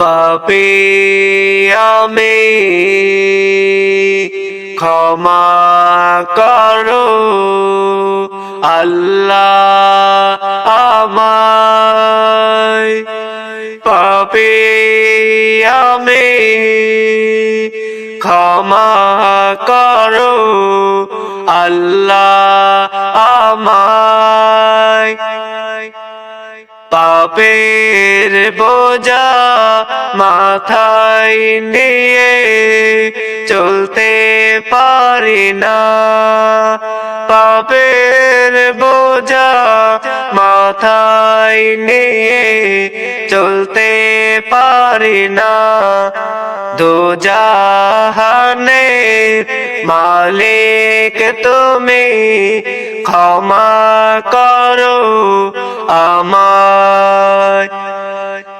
পাপী আমি, ক্ষমা করো আল্লাহ আমায়। পাপী আমি, ক্ষমা করো আল্লাহ আমায়। পাপের বোঝা মাথায় নিয়ে চলতে পারি না, পাপের বোঝা মাথায় নিয়ে চলতে পারি না। দোজাহানের মালিক তুমি, ক্ষমা করো আমায়।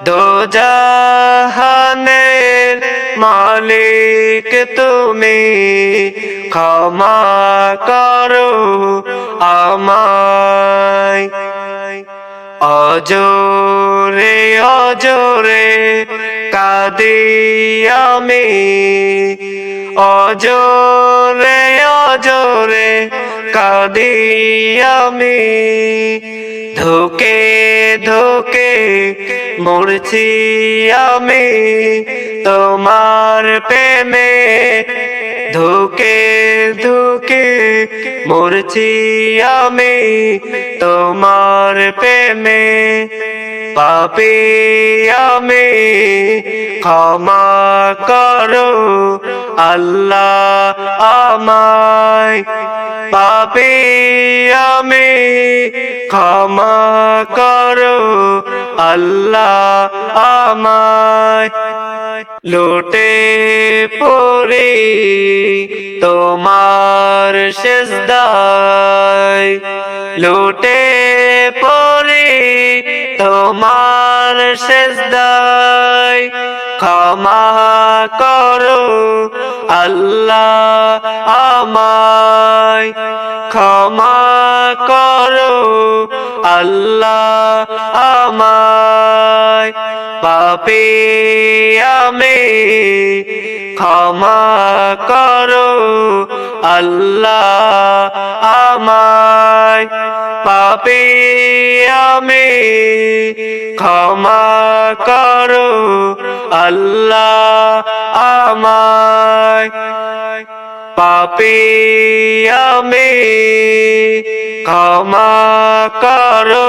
দোজাহানের মালিক তুমি, ক্ষমা করো আমায়। অজরে অজরে কাঁদি আমি, অজরে অজরে কাঁদি আমি। ধোকে ধোকে মরছি আমি তোমার প্রেমে, ধোকে ধোকে মরছি আমি তোমার প্রেমে। পাপী আমি, ক্ষমা করো আল্লাহ আমায়। পাপী আমি, ক্ষমা করো আল্লাহ আমায়। লুটে পড়ি তোমার সিজদায়, লুটে পড়ি তোমার সিজদায়। ক্ষমা করো আল্লাহ আমায়, ক্ষমা করো আল্লাহ আমায়। পাপী আমি, ক্ষমা করো আল্লাহ আমায়। পাপী আমি, ক্ষমা করো আল্লাহ আমায়। পাপী আমি, ক্ষমা করো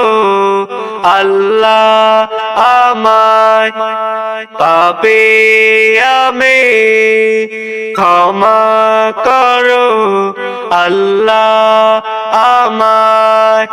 আল্লাহ আমায়। পাপী আমি, ক্ষমা করো আল্লাহ আমায়।